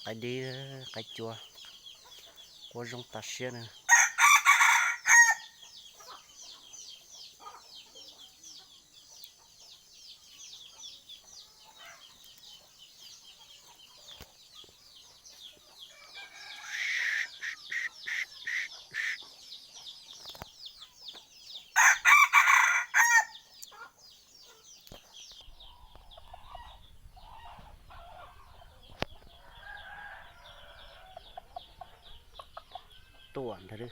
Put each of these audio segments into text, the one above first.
cái đi cái chùa của dòng ta xia nữa tuần thôi đi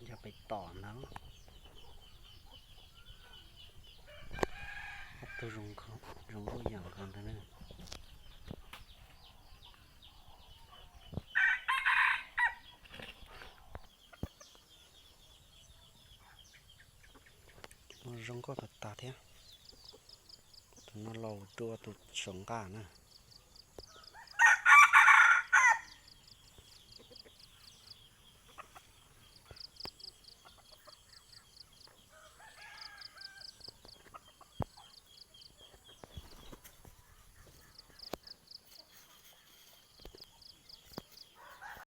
อย่าไปต่อนะตัวรงเขารงก็อย่างกันนะเนี่ยรงก็ตัดตาเท่าตัวเราตัวตุ่มสงกานะ